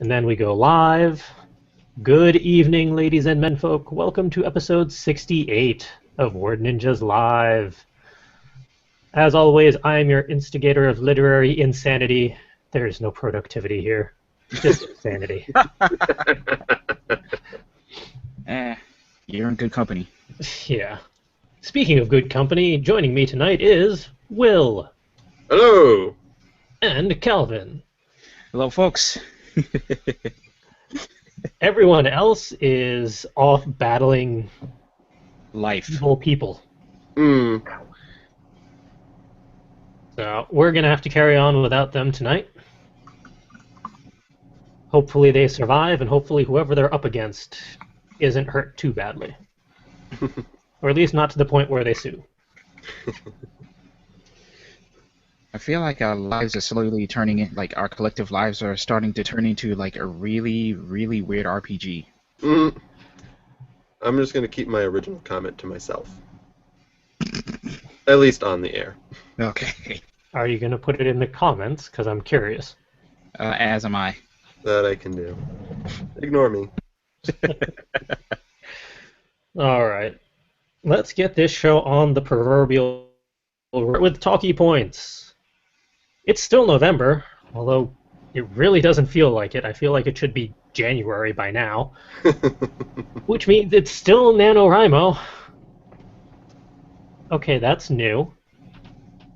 And then we go live. Good evening, ladies and menfolk. Welcome to episode 68 of Word Ninjas Live. As always, I am your instigator of literary insanity. There is no productivity here, just insanity. Eh, you're in good company. Yeah. Speaking of good company, joining me tonight is Will Hello. and Calvin. Hello, folks. Everyone else is off battling Life. evil people. Hmm. So we're going to have to carry on without them tonight. Hopefully they survive, and hopefully whoever they're up against isn't hurt too badly. Or at least not to the point where they sue. I feel like our lives are slowly turning in, like our collective lives are starting to turn into like a really, really weird RPG. Mm. I'm just gonna keep my original comment to myself. At least on the air. Okay. Are you going to put it in the comments? Because I'm curious. As am I. That I can do. Ignore me. All right. Let's get this show on the proverbial with talkie points. It's still November, although it really doesn't feel like it. I feel like it should be January by now, which means it's still NaNoWriMo. Okay, that's new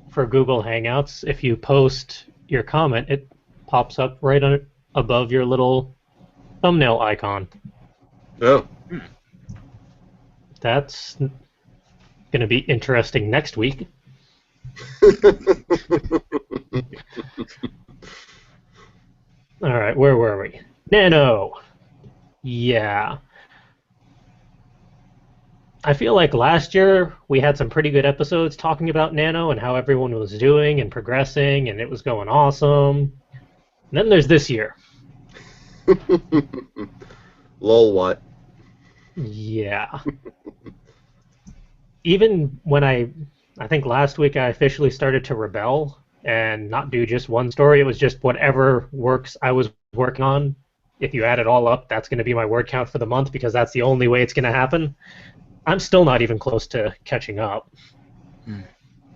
for Google Hangouts. If you post your comment, it pops up right above your little thumbnail icon. Oh. That's going to be interesting next week. All right, where were we? Nano. Yeah. I feel like last year we had some pretty good episodes talking about Nano and how everyone was doing and progressing and it was going awesome. And then there's this year. Lol, what? Yeah. Even when I think last week I officially started to rebel and not do just one story. It was just whatever works I was working on. If you add it all up, that's going to be my word count for the month because that's the only way it's going to happen. I'm still not even close to catching up.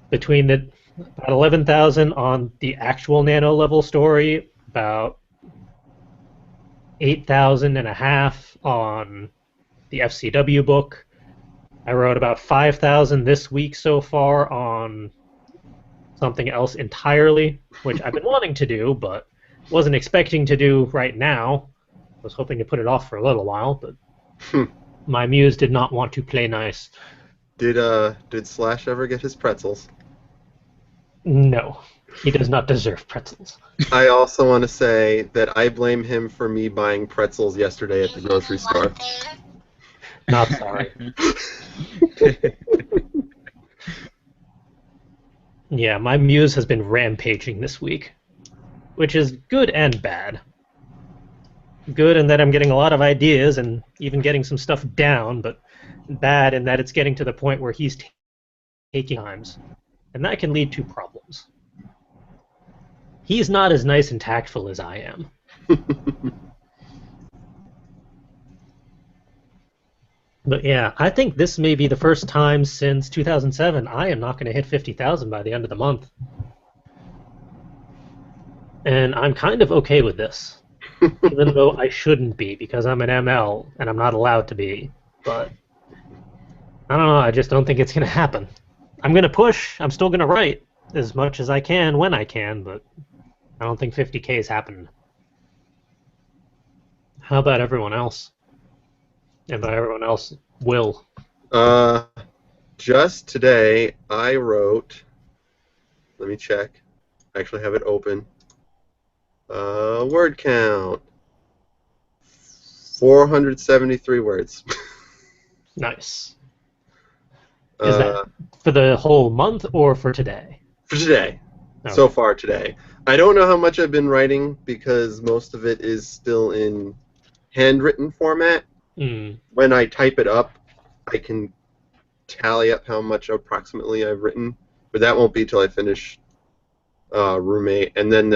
Between about 11,000 on the actual Nano level story, about 8,000 and a half on the FCW book. I wrote about 5,000 this week so far on something else entirely, which I've been wanting to do, but wasn't expecting to do right now. I was hoping to put it off for a little while, but my muse did not want to play nice. Did Slash ever get his pretzels? No, he does not deserve pretzels. I also want to say that I blame him for me buying pretzels yesterday at the grocery store. Not sorry. Yeah, my muse has been rampaging this week, which is good and bad. Good in that I'm getting a lot of ideas and even getting some stuff down, but bad in that it's getting to the point where he's taking times, and that can lead to problems. He's not as nice and tactful as I am. But yeah, I think this may be the first time since 2007 I am not going to hit 50,000 by the end of the month. And I'm kind of okay with this, even though I shouldn't be because I'm an ML and I'm not allowed to be. But I don't know, I just don't think it's going to happen. I'm going to push, I'm still going to write as much as I can when I can, but I don't think 50K is happening. How about everyone else? And by everyone else, Will. Just today I wrote. Let me check. I actually have it open. Word count. 473 words. Nice. Is that for the whole month or for today? For today. Okay. So far today. I don't know how much I've been writing because most of it is still in handwritten format. When I type it up, I can tally up how much approximately I've written, but that won't be till I finish Roommate. And then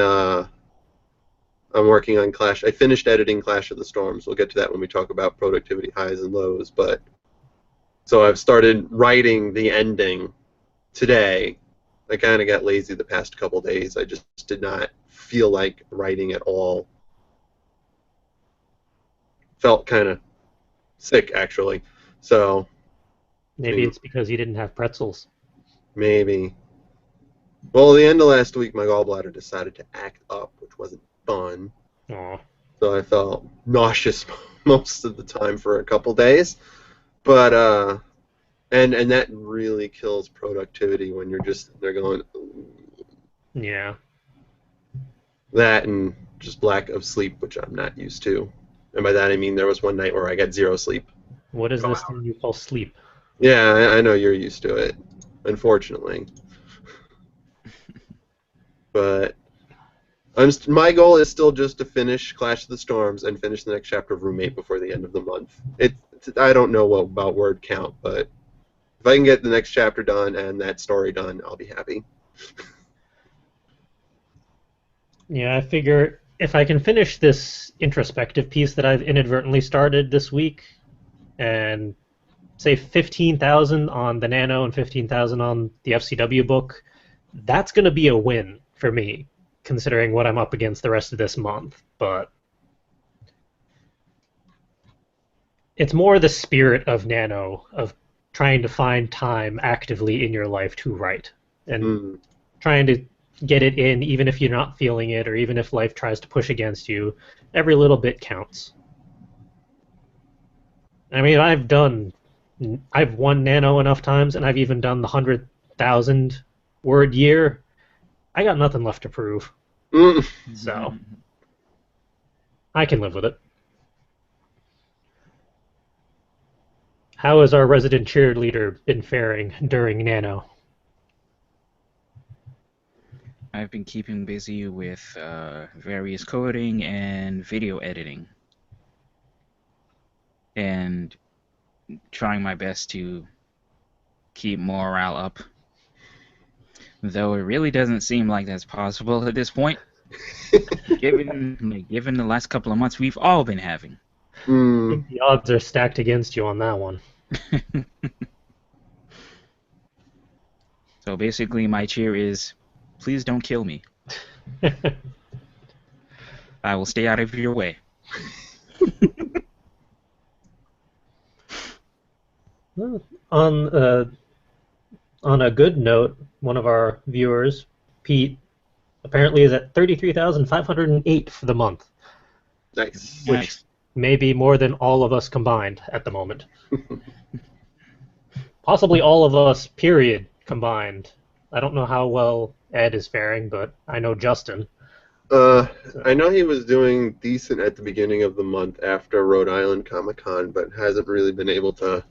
I'm working on Clash. I finished editing Clash of the Storms. We'll get to that when we talk about productivity highs and lows. But so I've started writing the ending today. I kind of got lazy the past couple days. I just did not feel like writing at all. Felt kind of sick, actually. So Maybe it's because you didn't have pretzels. maybe. Well, at the end of last week, my gallbladder decided to act up, which wasn't fun. Aw. So I felt nauseous most of the time for a couple days. But and that really kills productivity when you're just they're going. Yeah. That and just lack of sleep, which I'm not used to. And by that I mean there was one night where I got 0 sleep. What is this thing you call sleep? Yeah, I know you're used to it, unfortunately. But my goal is still just to finish Clash of the Storms and finish the next chapter of Roommate before the end of the month. I don't know about word count, but if I can get the next chapter done and that story done, I'll be happy. Yeah, I figure if I can finish this introspective piece that I've inadvertently started this week and say 15,000 on the Nano and 15,000 on the FCW book, that's going to be a win for me, considering what I'm up against the rest of this month. But it's more the spirit of Nano, of trying to find time actively in your life to write, and trying to get it in even if you're not feeling it, or even if life tries to push against you. Every little bit counts. I mean, I've won Nano enough times, and I've even done the 100,000 word year. I got nothing left to prove. So I can live with it. How has our resident cheerleader been faring during Nano? I've been keeping busy with various coding and video editing, and trying my best to keep morale up. Though it really doesn't seem like that's possible at this point, given the last couple of months we've all been having. I think the odds are stacked against you on that one. So basically my cheer is, please don't kill me. I will stay out of your way. On a good note, one of our viewers, Pete, apparently is at 33,508 for the month. Nice. Which may be more than all of us combined at the moment. Possibly all of us, period, combined. I don't know how well Ed is faring, but I know Justin. I know he was doing decent at the beginning of the month after Rhode Island Comic-Con, but hasn't really been able to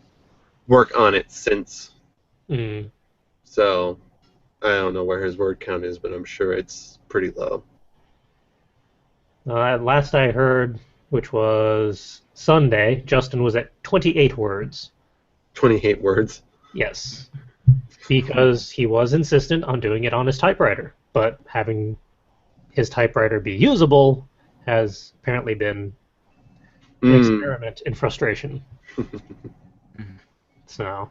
work on it since. So I don't know where his word count is, but I'm sure it's pretty low. Last I heard, which was Sunday, Justin was at 28 words. 28 words? Yes. Because he was insistent on doing it on his typewriter, but having his typewriter be usable has apparently been an experiment in frustration. So,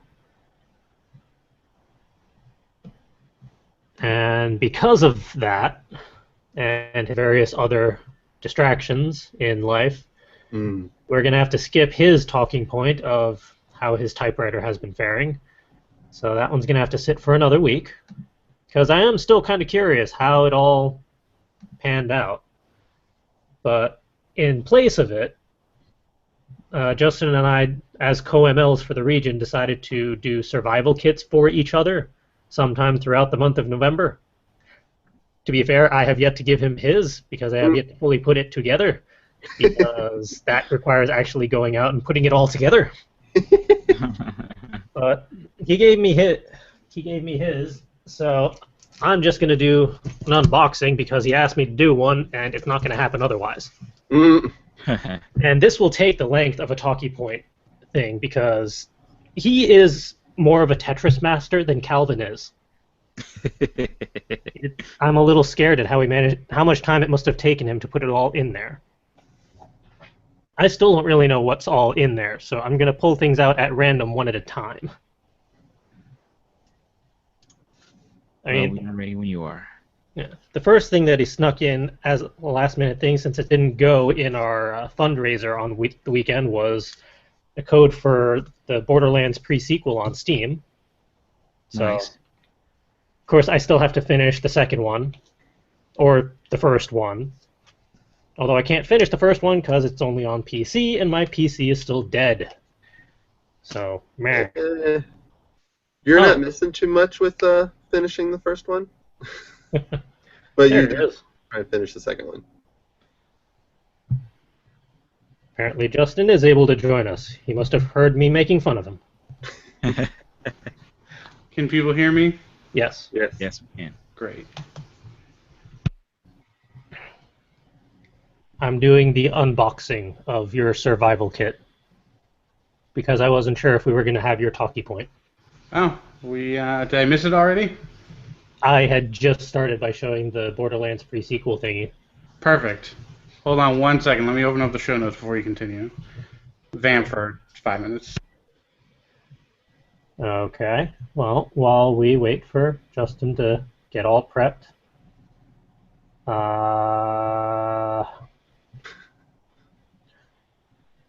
and because of that, and various other distractions in life, we're going to have to skip his talking point of how his typewriter has been faring. So that one's going to have to sit for another week, because I am still kind of curious how it all panned out. But in place of it, Justin and I, as co-MLs for the region, decided to do survival kits for each other sometime throughout the month of November. To be fair, I have yet to give him his, because I have yet to fully put it together, because that requires actually going out and putting it all together. But he gave me his, so I'm just going to do an unboxing because he asked me to do one, and it's not going to happen otherwise. And this will take the length of a talkie point thing, because he is more of a Tetris master than Calvin is. I'm a little scared at how he managed, how much time it must have taken him to put it all in there. I still don't really know what's all in there, so I'm going to pull things out at random one at a time. I mean, we are ready when you are. Yeah. The first thing that he snuck in as a last-minute thing, since it didn't go in our fundraiser on the weekend, was a code for the Borderlands pre-sequel on Steam. So, Nice. of course, I still have to finish the second one, or the first one. Although I can't finish the first one because it's only on PC, and my PC is still dead. So, meh. You're not missing too much with finishing the first one. But you just try to finish the second one. Apparently Justin is able to join us. He must have heard me making fun of him. Can people hear me? Yes. Yes, we can. Great. I'm doing the unboxing of your survival kit because I wasn't sure if we were going to have your talkie point. Oh, did I miss it already? I had just started by showing the Borderlands pre-sequel thingy. Perfect. Hold on 1 second. Let me open up the show notes before you continue. Vamp for 5 minutes. Okay. Well, while we wait for Justin to get all prepped,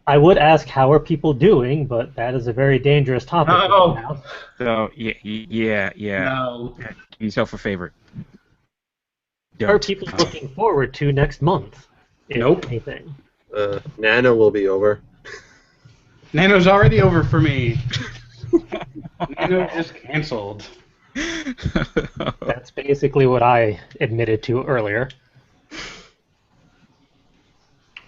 I would ask how are people doing, but that is a very dangerous topic right now. So yeah. No. Do yourself a favor. What are people looking forward to next month? If Nope. anything? Nano will be over. Nano's already over for me. Nano just canceled. That's basically what I admitted to earlier.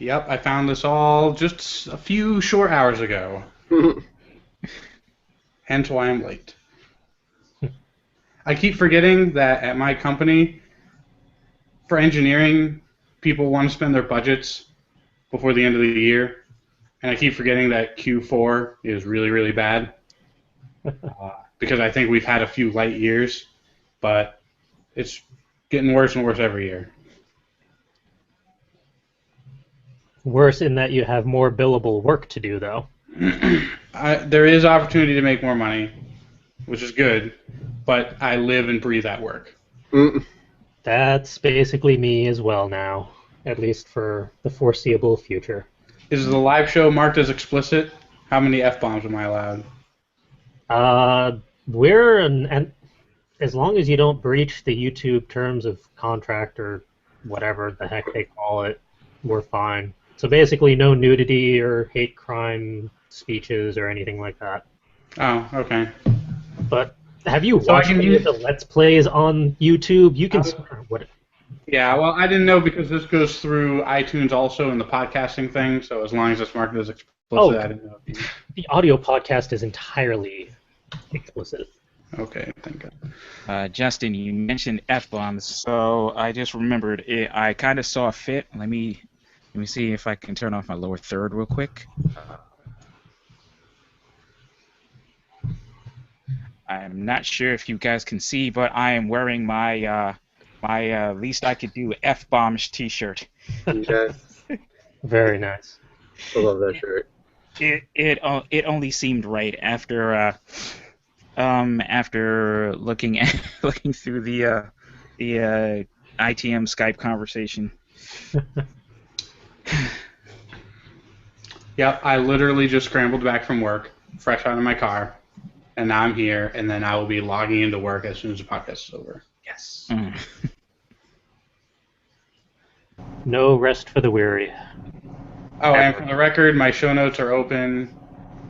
Yep, I found this all just a few short hours ago. Hence why I'm late. I keep forgetting that at my company, for engineering, people want to spend their budgets before the end of the year. And I keep forgetting that Q4 is really, really bad. Because I think we've had a few light years, but it's getting worse and worse every year. Worse in that you have more billable work to do, though. There is opportunity to make more money, which is good, but I live and breathe at work. That's basically me as well now, at least for the foreseeable future. Is the live show marked as explicit? How many F-bombs am I allowed? And as long as you don't breach the YouTube terms of contract or whatever the heck they call it, we're fine. So basically no nudity or hate crime speeches or anything like that. Oh, okay. But have you watched any of the Let's Plays on YouTube? You can... Yeah, well, I didn't know because this goes through iTunes also in the podcasting thing, so as long as it's marked as explicit, I didn't know. The audio podcast is entirely explicit. Okay, thank God. Justin, you mentioned F-bombs, so I just remembered I kind of saw fit. Let me see if I can turn off my lower third real quick. I'm not sure if you guys can see, but I am wearing my Least I Could Do F-bombs t-shirt. Yes. Very nice. I love that shirt. It only seemed right after looking through the ITM Skype conversation. Yep, I literally just scrambled back from work, fresh out of my car, and now I'm here, and then I will be logging into work as soon as the podcast is over. Yes. No rest for the weary. Oh, and for the record, my show notes are open.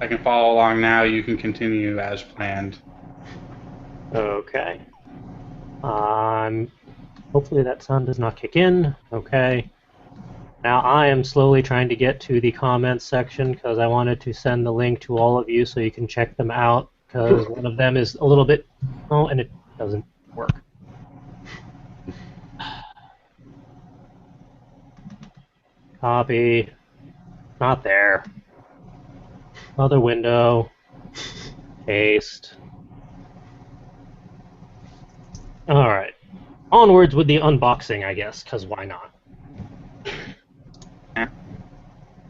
I can follow along now. You can continue as planned. Okay. Hopefully that sound does not kick in. Okay. Now I am slowly trying to get to the comments section because I wanted to send the link to all of you so you can check them out because one of them is a little bit... Oh, and it doesn't work. Copy. Not there. Other window. Paste. All right. Onwards with the unboxing, I guess, because why not?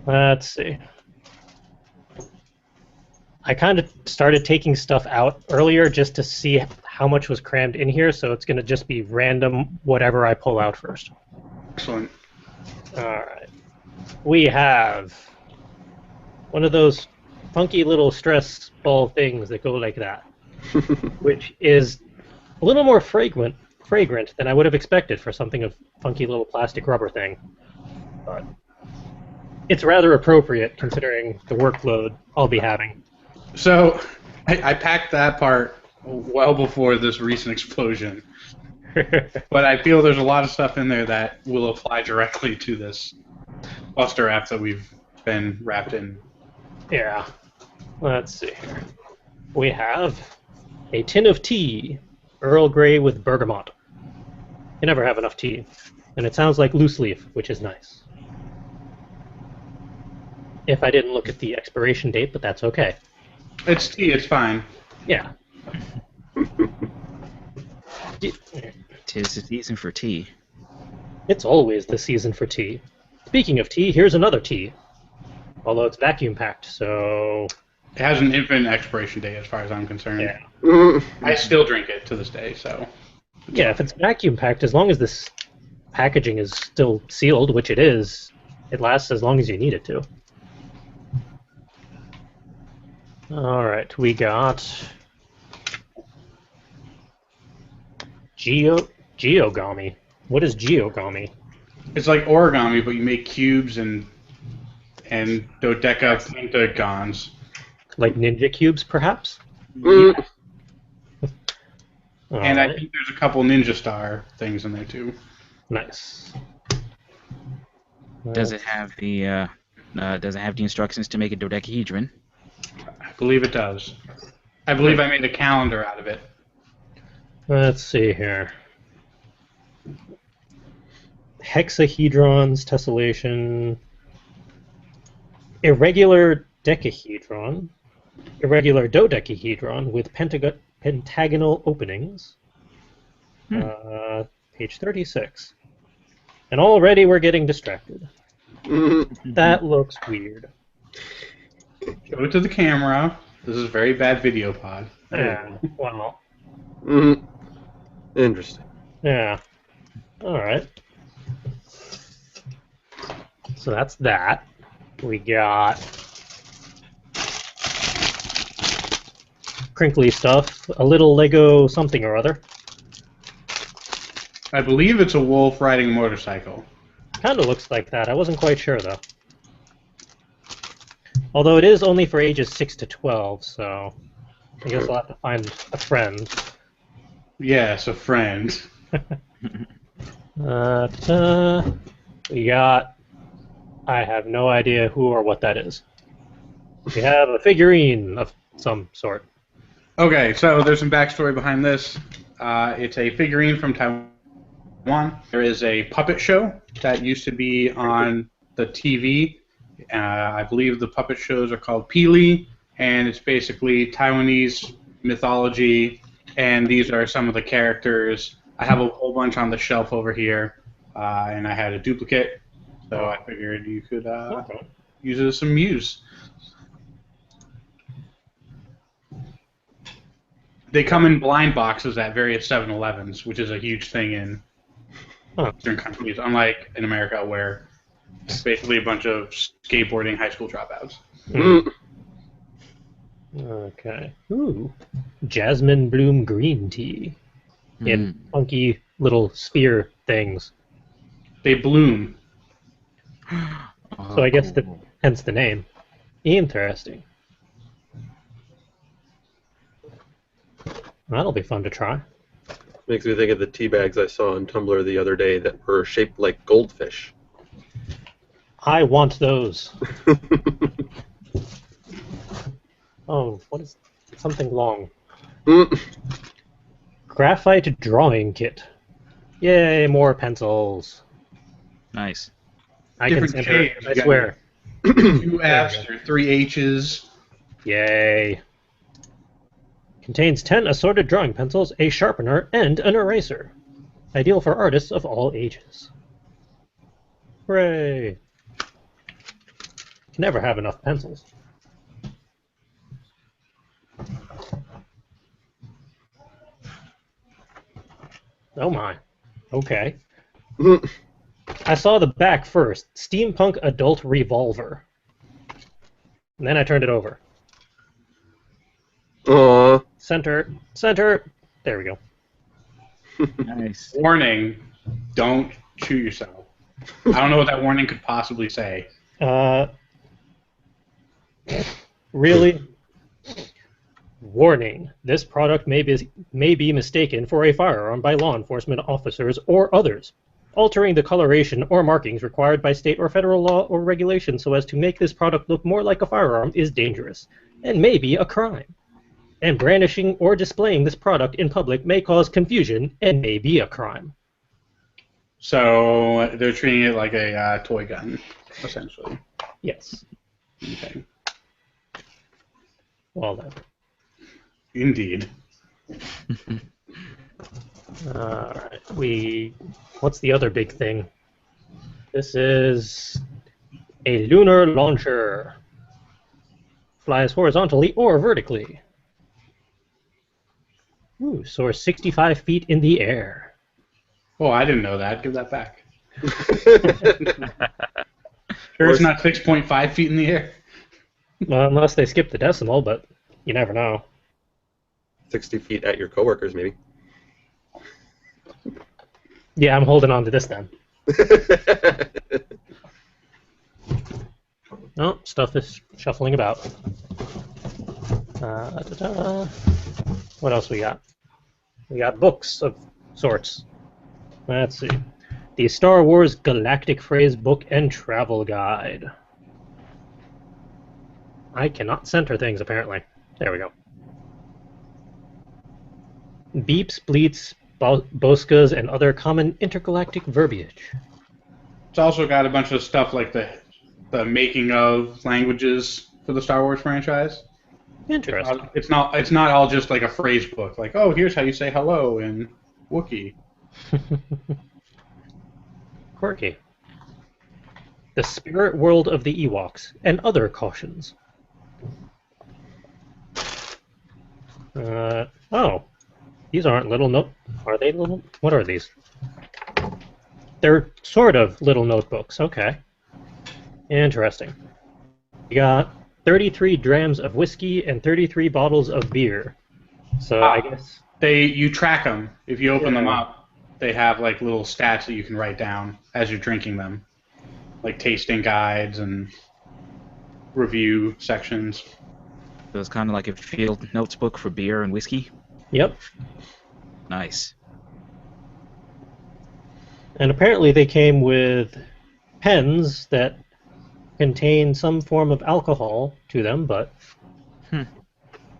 Let's see. I kind of started taking stuff out earlier just to see how much was crammed in here, so it's going to just be random whatever I pull out first. Excellent. All right. We have one of those funky little stress ball things that go like that, which is a little more fragrant than I would have expected for something of funky little plastic rubber thing. But it's rather appropriate considering the workload I'll be having. So, I packed that part well before this recent explosion. But I feel there's a lot of stuff in there that will apply directly to this Buster wrap that we've been wrapped in. Yeah. Let's see here. We have a tin of tea, Earl Grey with bergamot. You never have enough tea. And it sounds like loose leaf, which is nice. If I didn't look at the expiration date, but that's okay. It's tea, it's fine. Yeah. Tis the season for tea. It's always the season for tea. Speaking of tea, here's another tea. Although it's vacuum packed, so... It has an infinite expiration date as far as I'm concerned. Yeah. I still drink it to this day, so... Yeah, if it's vacuum packed, as long as this packaging is still sealed, which it is, it lasts as long as you need it to. Alright, we got... Geogami. What is Geogami? It's like origami, but you make cubes and dodeca pentagons. Like ninja cubes, perhaps? Yeah. And I Alright, think there's a couple Ninja Star things in there too. nice. Does it have the instructions to make a dodecahedron? I believe it does. I believe I made a calendar out of it. Let's see here. Hexahedrons, tessellation, irregular decahedron, irregular dodecahedron with pentagonal openings. Page 36. And already we're getting distracted. That looks weird. Show it to the camera. This is a very bad video pod. Yeah, well, Interesting. yeah. Alright. So that's that. We got crinkly stuff, a little Lego something or other. I believe it's a wolf riding a motorcycle. Kind of looks like that. I wasn't quite sure, though. Although it is only for ages 6 to 12, so I guess I'll have to find a friend. Yes, a friend. We got... I have no idea who or what that is. We have a figurine of some sort. Okay, so there's some backstory behind this. It's a figurine from Taiwan. There is a puppet show that used to be on the TV. I believe the puppet shows are called Pili, and it's basically Taiwanese mythology, and these are some of the characters. I have a whole bunch on the shelf over here, and I had a duplicate, so I figured you could use it as some muse. They come in blind boxes at various 7-Elevens, which is a huge thing in Western countries, unlike in America where it's basically a bunch of skateboarding high school dropouts. Okay. Ooh. Jasmine bloom green tea. In funky little sphere things. They bloom. So I guess hence the name. Interesting. That'll be fun to try. Makes me think of the tea bags I saw on Tumblr the other day that were shaped like goldfish. I want those. Oh, what is something long? Graphite drawing kit. Yay, more pencils. Nice. I can Different center it, shades. I You got swear. 2 F's or 3 H's. Yay. Contains 10 assorted drawing pencils, a sharpener, and an eraser. Ideal for artists of all ages. Hooray! Can never have enough pencils. Oh my. Okay. I saw the back first. Steampunk Adult Revolver. And then I turned it over. Aww. Center. Center. There we go. Nice. Warning, don't shoot yourself. I don't know what that warning could possibly say. Really? Warning. This product may be mistaken for a firearm by law enforcement officers or others. Altering the coloration or markings required by state or federal law or regulation so as to make this product look more like a firearm is dangerous and may be a crime. And brandishing or displaying this product in public may cause confusion and may be a crime. So they're treating it like a toy gun, essentially. Yes. Okay. Well then. Indeed. Alright, what's the other big thing? This is a lunar launcher. Flies horizontally or vertically. Ooh, soars 65 feet in the air. Oh, I didn't know that. Give that back. Sure it's not 6.5 feet in the air? Well, unless they skip the decimal, but you never know. 60 feet at your coworkers, maybe. Yeah, I'm holding on to this then. Oh, stuff is shuffling about. What else we got? We got books of sorts. Let's see. The Star Wars Galactic Phrase Book and Travel Guide. I cannot center things, apparently. There we go. Beeps, bleeps, boskas, and other common intergalactic verbiage. It's also got a bunch of stuff like the making of languages for the Star Wars franchise. Interesting. It's not all just like a phrase book. Like, oh, here's how you say hello in Wookiee. Quirky. The Spirit World of the Ewoks, and other cautions. Oh. These aren't little note... Are they little... What are these? They're sort of little notebooks. Okay. Interesting. You got 33 drams of whiskey and 33 bottles of beer. So I guess... You track them. If you open them up, they have like little stats that you can write down as you're drinking them. Like tasting guides and review sections. So it's kind of like a field notes book for beer and whiskey? Yep. Nice. And apparently they came with pens that contain some form of alcohol to them, but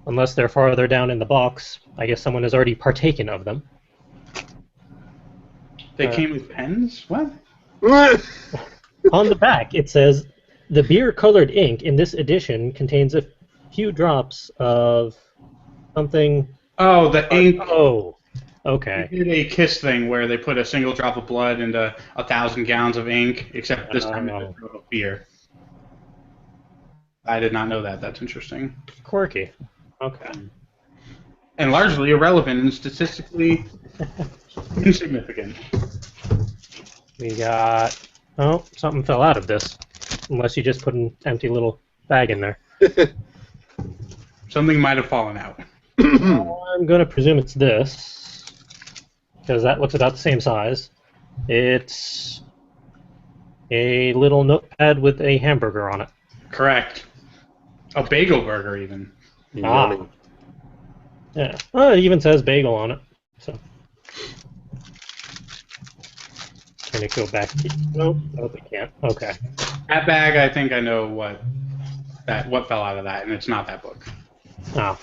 unless they're farther down in the box, I guess someone has already partaken of them. They came with pens? What? On the back, it says, the beer-colored ink in this edition contains a few drops of something... Oh, the ink. Oh, okay. They did a KISS thing where they put a single drop of blood into 1,000 gallons of ink, except this time it was a drop of beer. I did not know that. That's interesting. Quirky. Okay. And largely irrelevant and statistically insignificant. We got... Oh, something fell out of this. Unless you just put an empty little bag in there. Something might have fallen out. I'm going to presume it's this, because that looks about the same size. It's a little notepad with a hamburger on it. Correct. A bagel burger, even. Ah. Yeah. Oh, it even says bagel on it. So. Can it go back? Nope. Nope, it can't. Okay. That bag, I think I know what fell out of that, and it's not that book. Oh.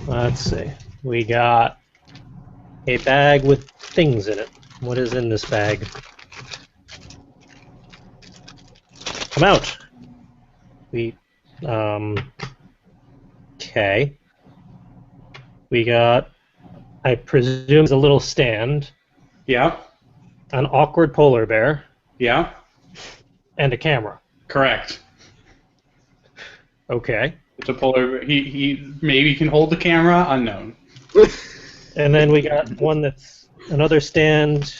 Let's see. We got a bag with things in it. What is in this bag? Come out! Okay. We got, I presume, a little stand, Yeah. an awkward polar bear, Yeah. and a camera. Correct. Okay. It's a polar. He maybe can hold the camera. Unknown. And then we got one that's another stand,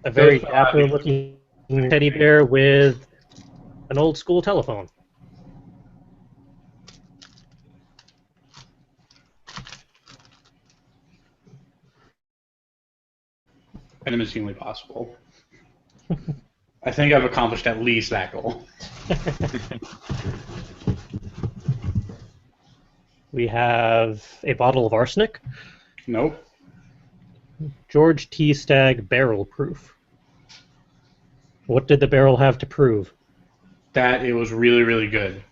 a very Both, dapper-looking teddy bear with an old-school telephone. And it's humanly possible. I think I've accomplished at least that goal. We have a bottle of arsenic, Nope. George T. Stagg barrel proof. What did the barrel have to prove? That it was really, really good.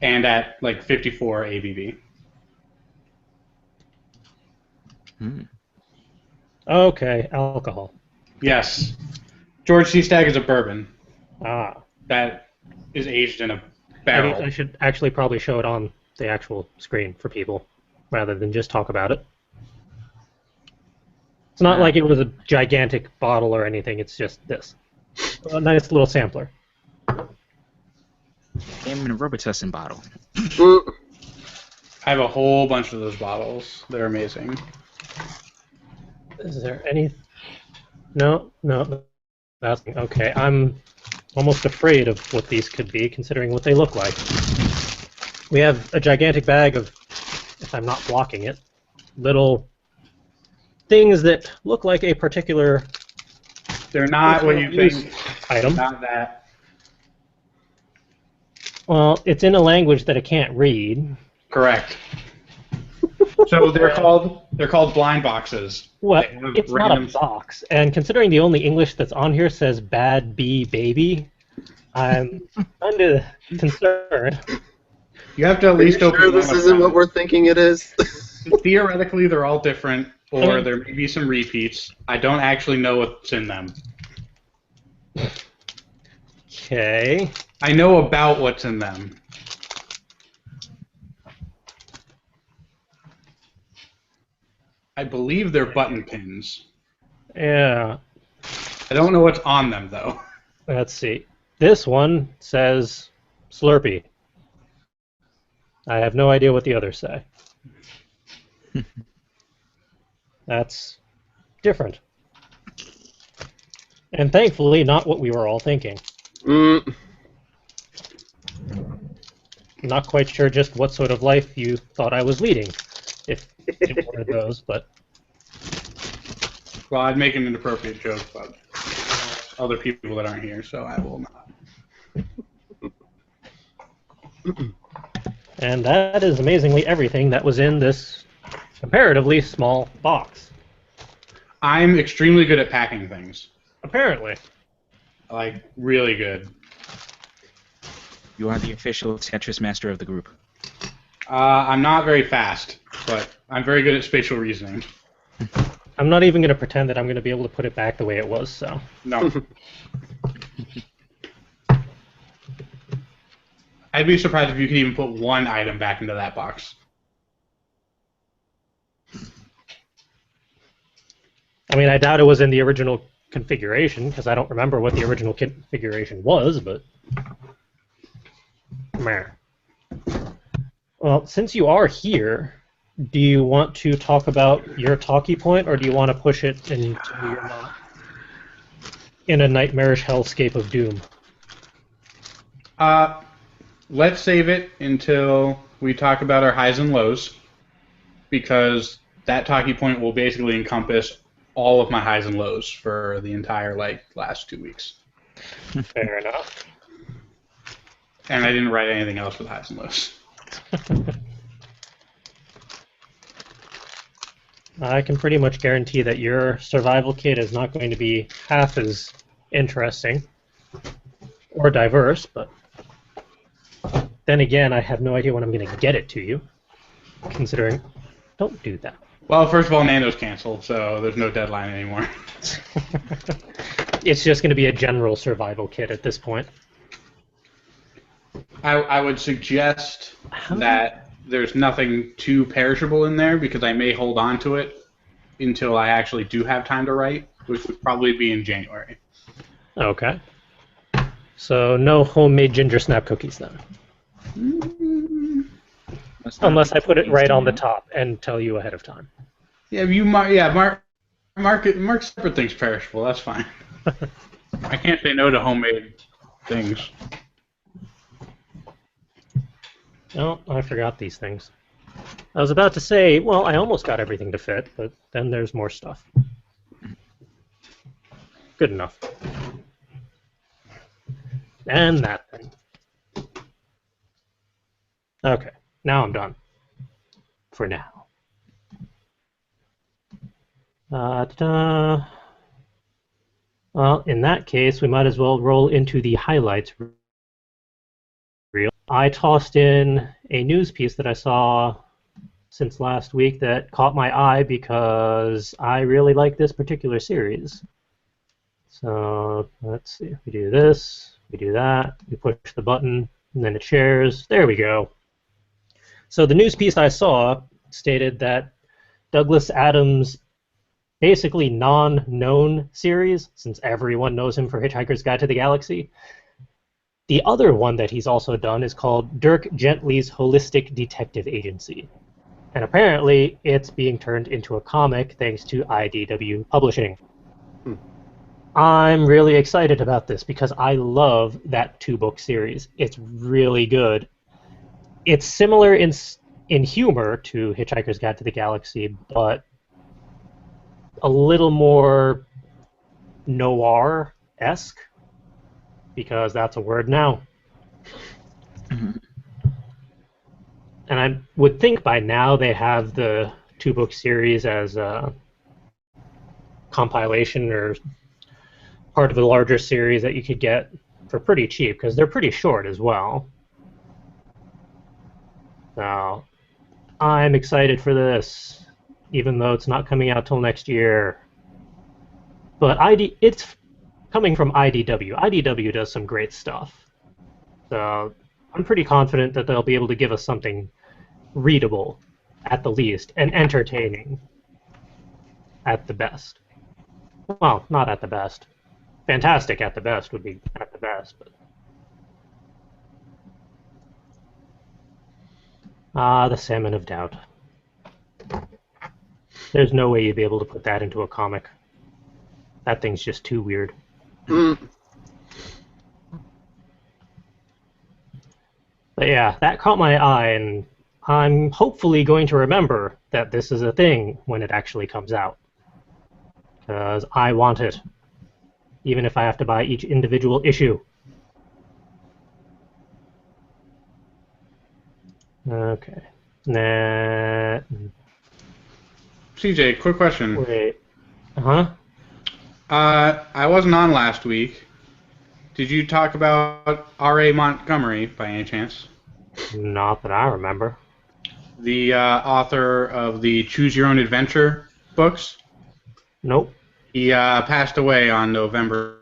And at like 54 ABV. Okay, alcohol. Yes. George C. Stagg is a bourbon Ah. that is aged in a I barrel. should actually probably show it on the actual screen for people, rather than just talk about it. It's not like it was a gigantic bottle or anything, it's just this. A nice little sampler. Came in a Robitussin bottle. I have a whole bunch of those bottles. They're amazing. Is there any... No. That's... Okay, I'm almost afraid of what these could be, considering what they look like. We have a gigantic bag of, if I'm not blocking it, little things that look like a particular They're not what you think. item. Not that. Well, it's in a language that I can't read. Correct. So they're called blind boxes. Well, They have it's not random- a box, and considering the only English that's on here says "bad bee baby," I'm kind of concerned. You have to at Are you least open sure one this of isn't them. what we're thinking it is? Theoretically, they're all different, or there may be some repeats. I don't actually know what's in them. Okay. I know about what's in them. I believe they're button pins. Yeah. I don't know what's on them, though. Let's see. This one says Slurpee. I have no idea what the others say. That's different. And thankfully, not what we were all thinking. Mm. Not quite sure just what sort of life you thought I was leading, if it were those, but Well, I'd make an inappropriate joke about other people that aren't here, so I will not. and that is amazingly everything that was in this comparatively small box. I'm extremely good at packing things. Apparently. Like, really good. You are the official Tetris master of the group. I'm not very fast, but I'm very good at spatial reasoning. I'm not even going to pretend that I'm going to be able to put it back the way it was, so. No. I'd be surprised if you could even put one item back into that box. I mean, I doubt it was in the original configuration, because I don't remember what the original configuration was, but... Meh. Well, since you are here, do you want to talk about your talkie point, or do you want to push it into your not in a nightmarish hellscape of doom? Let's save it until we talk about our highs and lows, because that talkie point will basically encompass all of my highs and lows for the entire last 2 weeks. Fair enough. And I didn't write anything else with highs and lows. I can pretty much guarantee that your survival kit is not going to be half as interesting or diverse, but then again, I have no idea when I'm going to get it to you, considering... Don't do that. Well, first of all, Nando's canceled, so there's no deadline anymore. It's just going to be a general survival kit at this point. I would suggest that there's nothing too perishable in there because I may hold on to it until I actually do have time to write, which would probably be in January. Okay. So no homemade ginger snap cookies then. Unless I put it right on the top and tell you ahead of time. Yeah, Mark separate things perishable. That's fine. I can't say no to homemade things. Oh, I forgot these things. I was about to say, well, I almost got everything to fit, but then there's more stuff. Good enough. And that thing. Okay, now I'm done. For now. Well, in that case, we might as well roll into the highlights reel. I tossed in a news piece that I saw since last week that caught my eye because I really like this particular series. So let's see, if we do this, we do that, we push the button, and then it shares. There we go. So the news piece I saw stated that Douglas Adams' basically non-known series, since everyone knows him for Hitchhiker's Guide to the Galaxy, the other one that he's also done is called Dirk Gently's Holistic Detective Agency. And apparently it's being turned into a comic thanks to IDW Publishing. I'm really excited about this because I love that 2-book series. It's really good. It's similar in humor to Hitchhiker's Guide to the Galaxy, but a little more noir-esque, because that's a word now. And I would think by now they have the 2-book series as a compilation or part of a larger series that you could get for pretty cheap, because they're pretty short as well. So I'm excited for this, even though it's not coming out till next year. But it's coming from IDW. IDW does some great stuff. So I'm pretty confident that they'll be able to give us something readable, at the least, and entertaining at the best. Well, not at the best. Fantastic at the best would be at the best. But the Salmon of Doubt. There's no way you'd be able to put that into a comic. That thing's just too weird. But yeah, that caught my eye, and I'm hopefully going to remember that this is a thing when it actually comes out. Because I want it. Even if I have to buy each individual issue. Okay. Nah. CJ, quick question. Wait. Uh-huh? I wasn't on last week. Did you talk about R.A. Montgomery by any chance? Not that I remember. The author of the Choose Your Own Adventure books? Nope. He passed away on November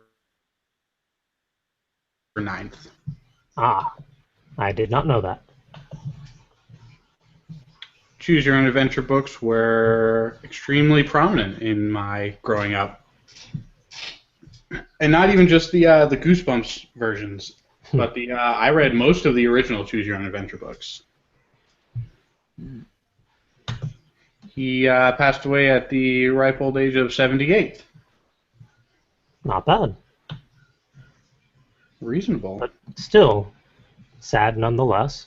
9th. Ah, I did not know that. Choose Your Own Adventure books were extremely prominent in my growing up. And not even just the Goosebumps versions, but I read most of the original Choose Your Own Adventure books. He passed away at the ripe old age of 78. Not bad. Reasonable. But still, sad nonetheless.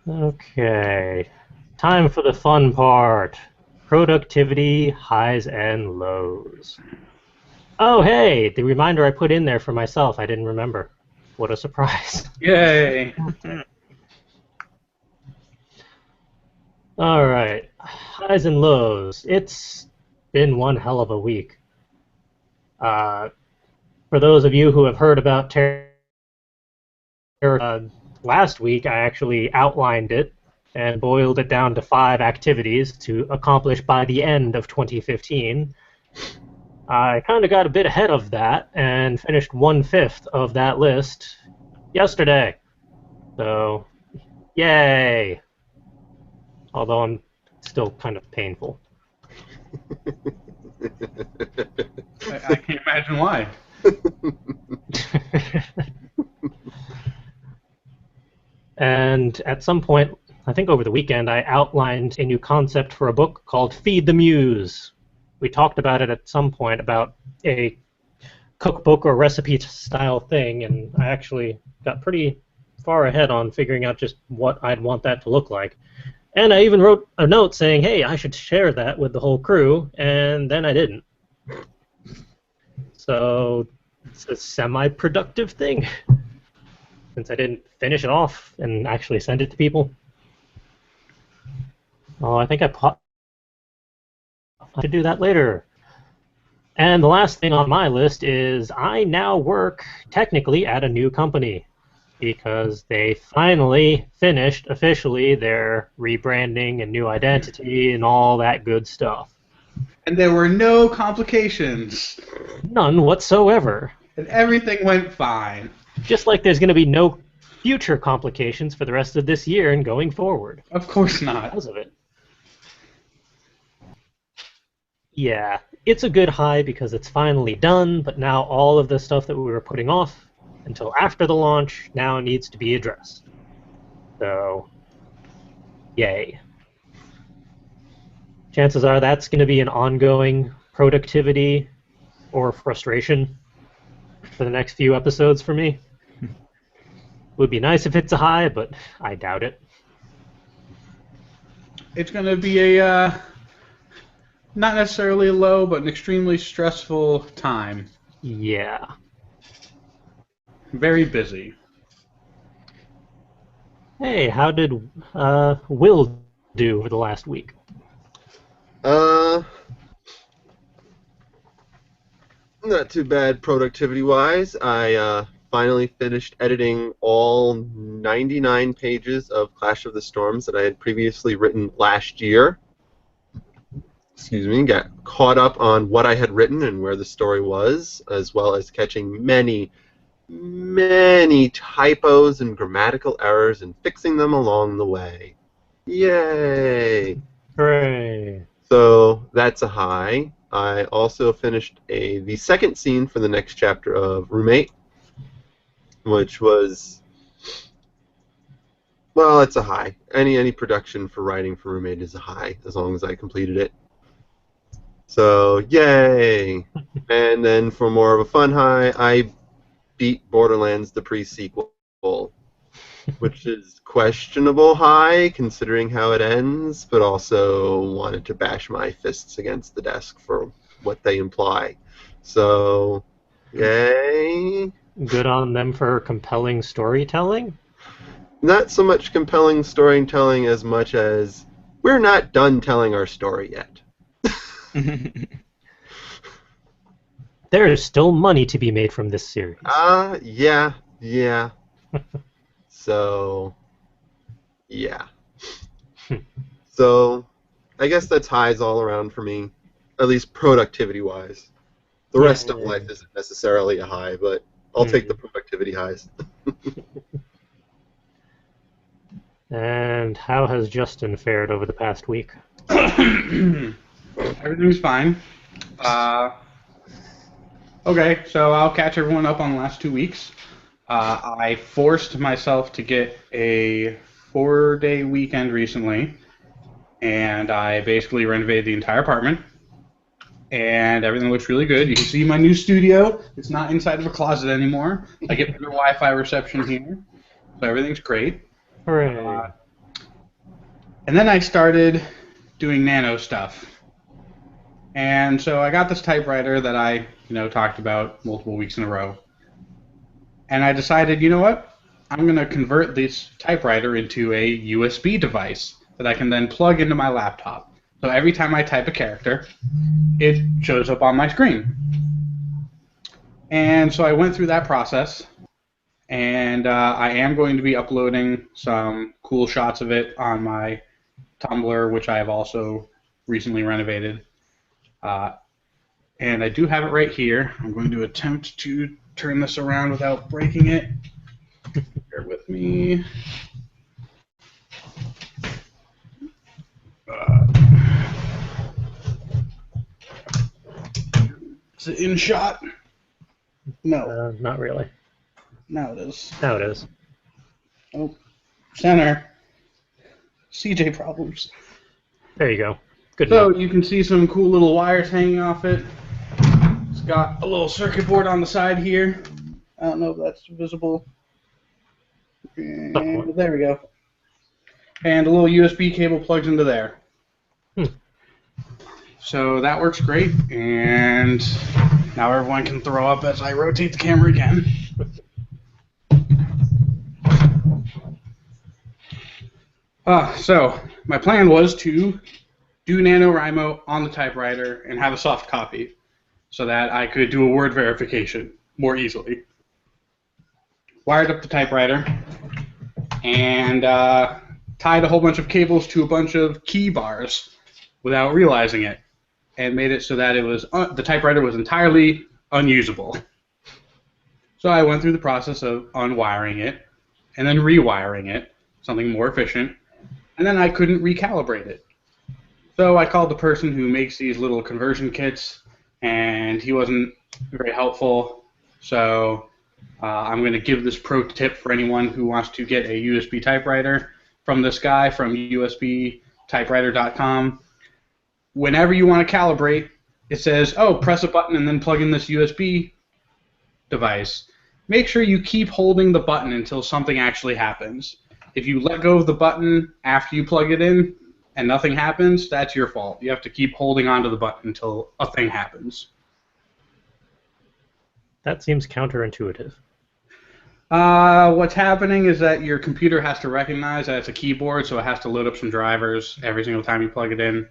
Okay. Time for the fun part. Productivity, highs and lows. Oh, hey! The reminder I put in there for myself, I didn't remember. What a surprise. Yay! All right. Highs and lows. It's been one hell of a week. For those of you who have heard about Terra, last week I actually outlined it and boiled it down to 5 activities to accomplish by the end of 2015. I kind of got a bit ahead of that and finished 1/5 of that list yesterday. So, yay! Although I'm still kind of painful. I can't imagine why. And at some point, I think over the weekend, I outlined a new concept for a book called Feed the Muse. We talked about it at some point about a cookbook or recipe style thing, and I actually got pretty far ahead on figuring out just what I'd want that to look like. And I even wrote a note saying, hey, I should share that with the whole crew, and then I didn't. So it's a semi-productive thing, since I didn't finish it off and actually send it to people. Oh, I think I should do that later. And the last thing on my list is I now work technically at a new company because they finally finished officially their rebranding and new identity and all that good stuff. And there were no complications. None whatsoever. And everything went fine. Just like there's going to be no future complications for the rest of this year and going forward. Of course not. Because of it. Yeah, it's a good high because it's finally done, but now all of the stuff that we were putting off until after the launch now needs to be addressed. So, yay. Chances are that's going to be an ongoing productivity or frustration for the next few episodes for me. Would be nice if it's a high, but I doubt it. It's going to be a not necessarily low, but an extremely stressful time. Yeah. Very busy. Hey, how did Will do over the last week? Not too bad productivity-wise. I finally finished editing all 99 pages of Clash of the Storms that I had previously written last year. Excuse me, got caught up on what I had written and where the story was, as well as catching many typos and grammatical errors and fixing them along the way. Yay! Hooray! So that's a high. I also finished the second scene for the next chapter of Roommate, which was, well, it's a high. Any production for writing for Roommate is a high, as long as I completed it. So, yay! And then for more of a fun high, I beat Borderlands the pre-sequel, which is questionable high considering how it ends, but also wanted to bash my fists against the desk for what they imply. So, yay! Good on them for compelling storytelling? Not so much compelling storytelling as much as we're not done telling our story yet. There is still money to be made from this series. Yeah. So, yeah. So, I guess that's highs all around for me, at least productivity-wise. The rest of life isn't necessarily a high, but I'll take the productivity highs. And how has Justin fared over the past week? Everything's fine. Okay, so I'll catch everyone up on the last 2 weeks. I forced myself to get a 4-day weekend recently, and I basically renovated the entire apartment, and everything looks really good. You can see my new studio. It's not inside of a closet anymore. I get better Wi-Fi reception here, so everything's great. Hooray. And then I started doing nano stuff. And so I got this typewriter that I, talked about multiple weeks in a row. And I decided, you know what? I'm going to convert this typewriter into a USB device that I can then plug into my laptop. So every time I type a character, it shows up on my screen. And so I went through that process. And I am going to be uploading some cool shots of it on my Tumblr, which I have also recently renovated. And I do have it right here. I'm going to attempt to turn this around without breaking it. Bear with me. Is it in shot? No. Not really. Now it is. Now it is. Oh, center. CJ problems. There you go. Good So enough. you can see some cool little wires hanging off it. It's got a little circuit board on the side here. I don't know if that's visible. And there we go. And a little USB cable plugs into there. So that works great. And now everyone can throw up as I rotate the camera again. So my plan was to do NaNoWriMo on the typewriter and have a soft copy so that I could do a word verification more easily. Wired up the typewriter and tied a whole bunch of cables to a bunch of key bars without realizing it, and made it so that it was the typewriter was entirely unusable. So I went through the process of unwiring it and then rewiring it, something more efficient, and then I couldn't recalibrate it. So I called the person who makes these little conversion kits, and he wasn't very helpful. So I'm going to give this pro tip for anyone who wants to get a USB typewriter from this guy from usbtypewriter.com. Whenever you want to calibrate, it says, oh, press a button and then plug in this USB device. Make sure you keep holding the button until something actually happens. If you let go of the button after you plug it in and nothing happens, that's your fault. You have to keep holding onto the button until a thing happens. That seems counterintuitive. What's happening is that your computer has to recognize that it's a keyboard, so it has to load up some drivers every single time you plug it in.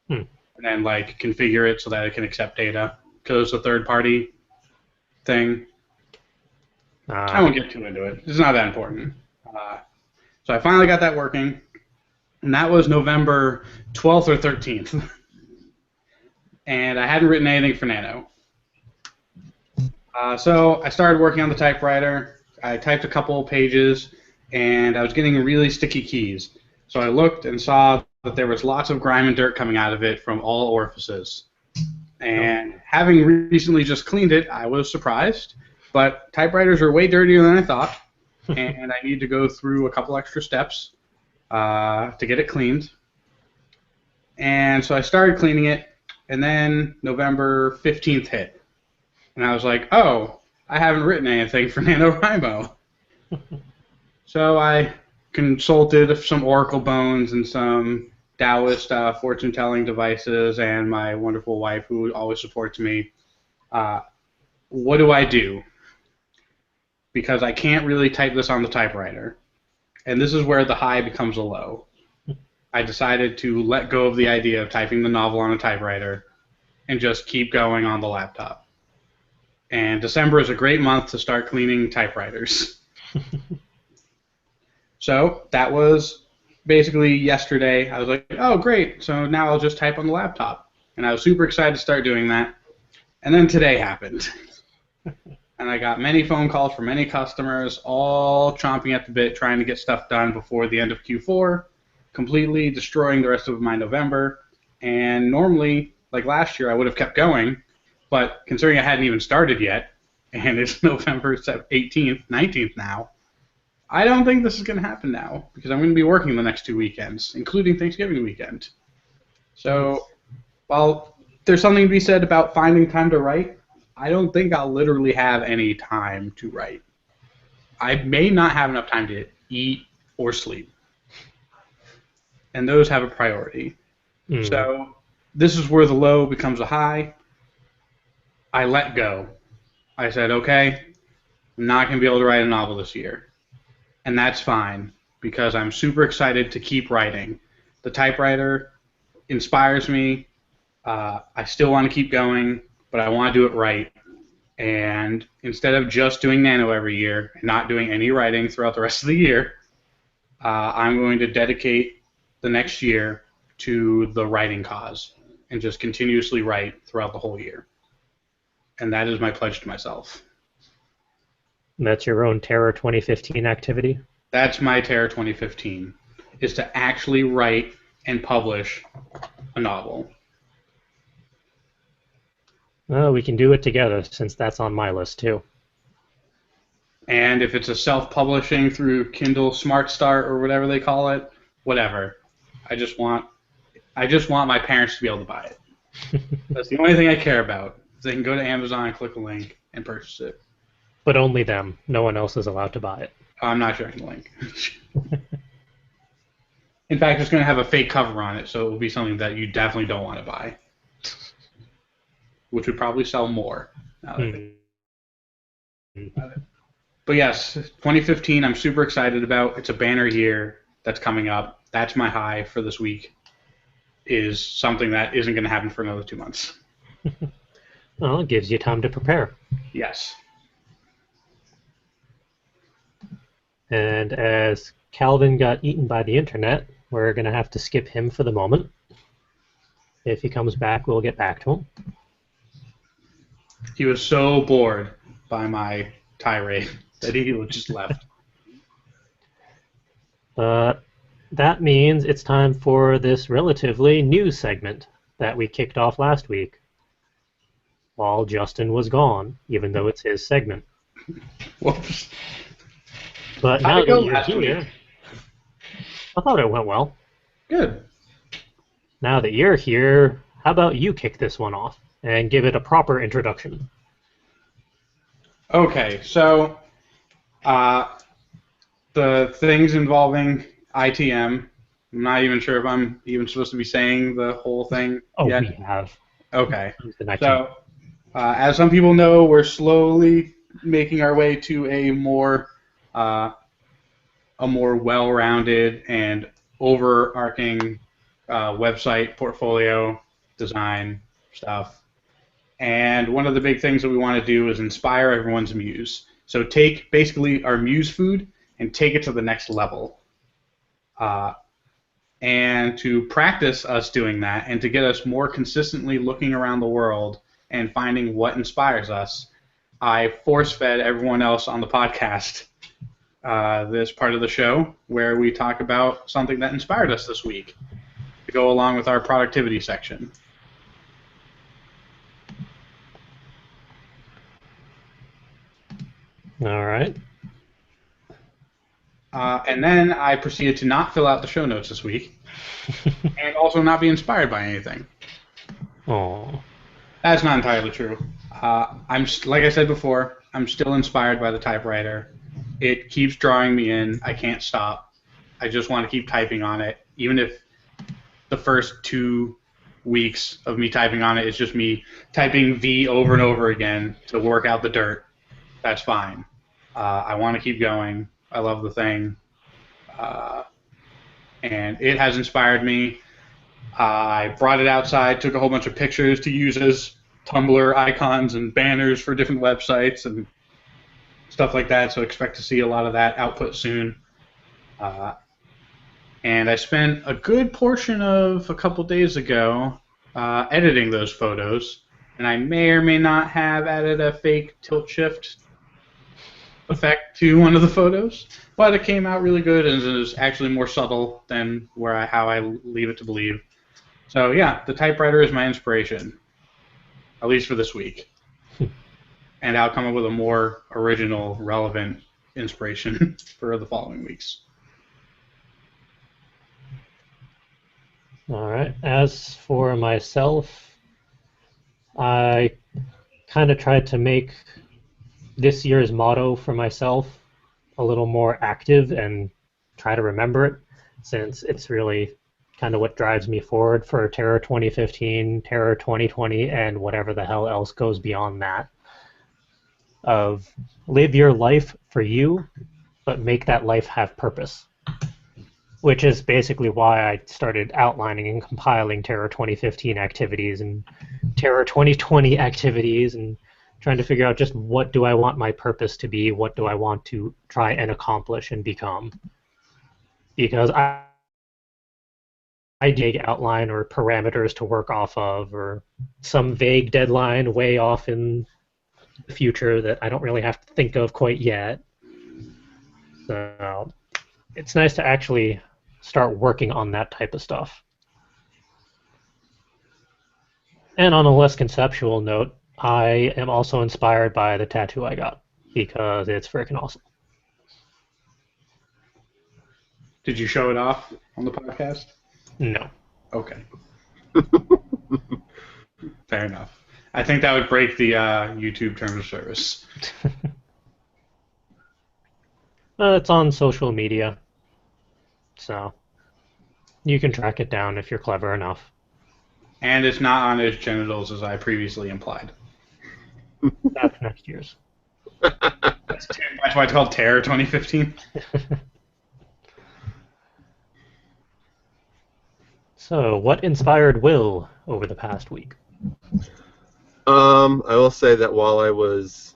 And then like configure it so that it can accept data, because it's a third-party thing. I won't get too into it. It's not that important. So I finally got that working, and that was November 12th or 13th. And I hadn't written anything for Nano. So I started working on the typewriter. I typed a couple of pages, and I was getting really sticky keys. So I looked and saw that there was lots of grime and dirt coming out of it from all orifices. And having recently just cleaned it, I was surprised. But typewriters are way dirtier than I thought, and I need to go through a couple extra steps to get it cleaned. And so I started cleaning it, and then November 15th hit. And I was like, oh, I haven't written anything for NaNoWriMo. So I consulted some Oracle bones and some Taoist fortune-telling devices and my wonderful wife who always supports me. What do I do? Because I can't really type this on the typewriter. And this is where the high becomes a low. I decided to let go of the idea of typing the novel on a typewriter and just keep going on the laptop. And December is a great month to start cleaning typewriters. So that was basically yesterday. I was like, oh, great. So now I'll just type on the laptop. And I was super excited to start doing that. And then today happened. And I got many phone calls from many customers, all chomping at the bit, trying to get stuff done before the end of Q4, completely destroying the rest of my November. And normally, like last year, I would have kept going. But considering I hadn't even started yet, and it's November 18th, 19th now, I don't think this is going to happen now, because I'm going to be working the next 2 weekends, including Thanksgiving weekend. So while there's something to be said about finding time to write, I don't think I'll literally have any time to write. I may not have enough time to eat or sleep. And those have a priority. So this is where the low becomes a high. I let go. I said, okay, I'm not going to be able to write a novel this year. And that's fine, because I'm super excited to keep writing. The typewriter inspires me. I still want to keep going, but I want to do it right. And instead of just doing Nano every year and not doing any writing throughout the rest of the year, I'm going to dedicate the next year to the writing cause and just continuously write throughout the whole year. and that is my pledge to myself. That's your own Terror 2015 activity? That's my Terror 2015, is to actually write and publish a novel. Well, we can do it together, since that's on my list, too. And if it's a self-publishing through Kindle Smart Start or whatever they call it, whatever. I just want my parents to be able to buy it. That's the only thing I care about. They can go to Amazon, click a link, and purchase it. But only them. No one else is allowed to buy it. I'm not sharing the link. In fact, it's going to have a fake cover on it, so it will be something that you definitely don't want to buy. Which would probably sell more. Now that I think about it. But yes, 2015 I'm super excited about. It's a banner year that's coming up. That's my high for this week, is something that isn't going to happen for another 2 months. Well, it gives you time to prepare. Yes. And as Calvin got eaten by the internet, we're going to have to skip him for the moment. If he comes back, we'll get back to him. He was so bored by my tirade that he just left. That means it's time for this relatively new segment that we kicked off last week while Justin was gone, even though it's his segment. Whoops. But now that you're here, I thought it went well. Good. Now that you're here, how about you kick this one off and give it a proper introduction? Okay, so the things involving ITM, I'm not even sure if I'm even supposed to be saying the whole thing yet. We have. Okay. So, as some people know, we're slowly making our way to a more well-rounded and overarching website portfolio design stuff. And one of the big things that we want to do is inspire everyone's muse. So take basically our muse food and take it to the next level. And to practice us doing that and to get us more consistently looking around the world and finding what inspires us, I force-fed everyone else on the podcast this part of the show where we talk about something that inspired us this week to go along with our productivity section. All right. And then I proceeded to not fill out the show notes this week and also not be inspired by anything. Oh. That's not entirely true. Like I said before, I'm still inspired by the typewriter. It keeps drawing me in. I can't stop. I just want to keep typing on it, even if the first 2 weeks of me typing on it is just me typing V over and over again to work out the dirt. That's fine. I want to keep going. I love the thing. And it has inspired me. I brought it outside, took a whole bunch of pictures to use as Tumblr icons and banners for different websites and stuff like that, so expect to see a lot of that output soon. And I spent a good portion of a couple days ago editing those photos, and I may or may not have added a fake tilt shift effect to one of the photos, but it came out really good and it was actually more subtle than how I leave it to believe. So yeah, the typewriter is my inspiration, at least for this week. And I'll come up with a more original, relevant inspiration for the following weeks. All right. As for myself, I kind of tried to make this year's motto for myself a little more active and try to remember it, since it's really kind of what drives me forward for Terror 2015, Terror 2020, and whatever the hell else goes beyond that. Of live your life for you, but make that life have purpose. Which is basically why I started outlining and compiling Terror 2015 activities and Terror 2020 activities and trying to figure out just what do I want my purpose to be, what do I want to try and accomplish and become. Because I dig outline or parameters to work off of, or some vague deadline way off in the future that I don't really have to think of quite yet. So it's nice to actually start working on that type of stuff. And on a less conceptual note, I am also inspired by the tattoo I got because it's freaking awesome. Did you show it off on the podcast? No. Okay. Fair enough. I think that would break the YouTube terms of service. It's on social media, so you can track it down if you're clever enough. And it's not on his genitals, as I previously implied. That's next year's. That's why it's called Terror 2015. So, what inspired Will over the past week? I will say that while I was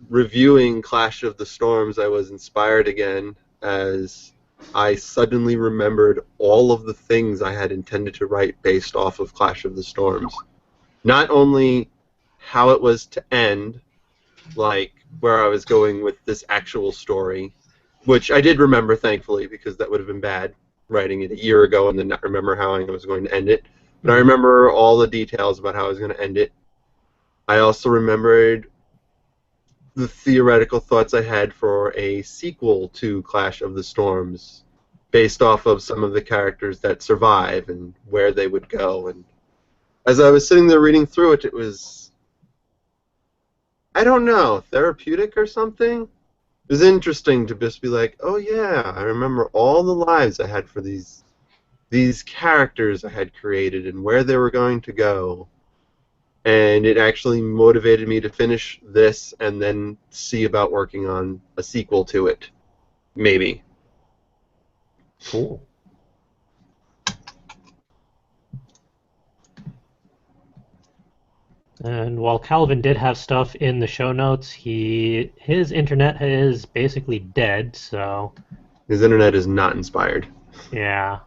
reviewing Clash of the Storms, I was inspired again as I suddenly remembered all of the things I had intended to write based off of Clash of the Storms. Not only how it was to end, like where I was going with this actual story, which I did remember, thankfully, because that would have been bad writing it a year ago and then not remember how I was going to end it. But I remember all the details about how I was going to end it. I also remembered the theoretical thoughts I had for a sequel to Clash of the Storms based off of some of the characters that survive and where they would go. And as I was sitting there reading through it, it was, I don't know, therapeutic or something. It was interesting to just be like, oh yeah, I remember all the lives I had for these characters I had created and where they were going to go. And it actually motivated me to finish this and then see about working on a sequel to it. Maybe. Cool. And while Calvin did have stuff in the show notes, his internet is basically dead, so... His internet is not inspired. Yeah.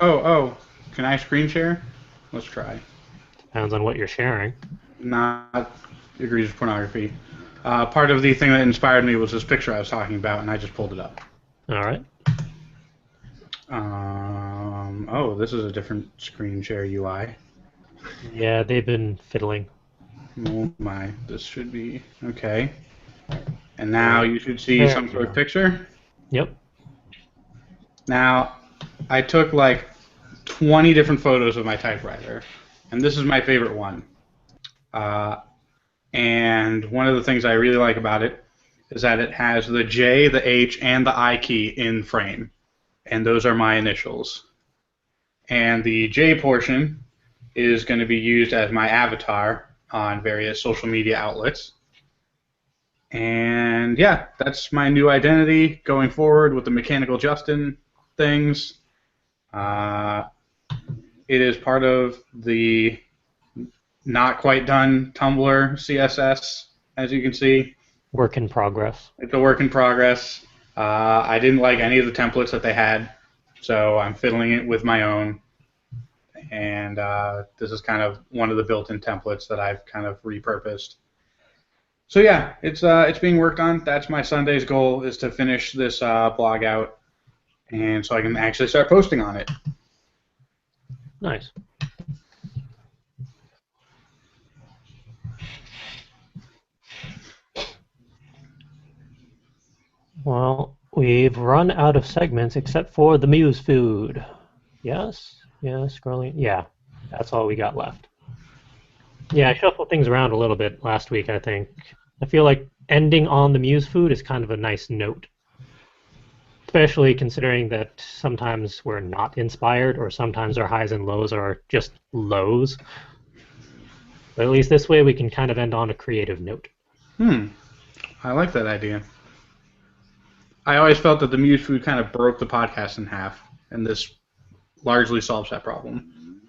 Oh, can I screen share? Let's try. Depends on what you're sharing. Not egregious pornography. Part of the thing that inspired me was this picture I was talking about, and I just pulled it up. All right. Oh, this is a different screen share UI. Yeah, they've been fiddling. Oh my, this should be okay. And now you should see some sort of picture. Yep. Now, I took like 20 different photos of my typewriter, and this is my favorite one. And one of the things I really like about it is that it has the J, the H, and the I key in frame, and those are my initials. And the J portion is going to be used as my avatar on various social media outlets. And yeah, that's my new identity going forward with the Mechanical Justin things. It is part of the not quite done Tumblr CSS, as you can see. Work in progress. It's a work in progress. I didn't like any of the templates that they had, so I'm fiddling it with my own. And this is kind of one of the built-in templates that I've kind of repurposed. So yeah, it's being worked on. That's my Sunday's goal, is to finish this blog out, and so I can actually start posting on it. Nice. Well, we've run out of segments except for the Muse food. Yes? Yeah, scrolling. Yeah, that's all we got left. Yeah, I shuffled things around a little bit last week, I think. I feel like ending on the Muse food is kind of a nice note. Especially considering that sometimes we're not inspired, or sometimes our highs and lows are just lows. But at least this way we can kind of end on a creative note. I like that idea. I always felt that the Muse food kind of broke the podcast in half, and this largely solves that problem.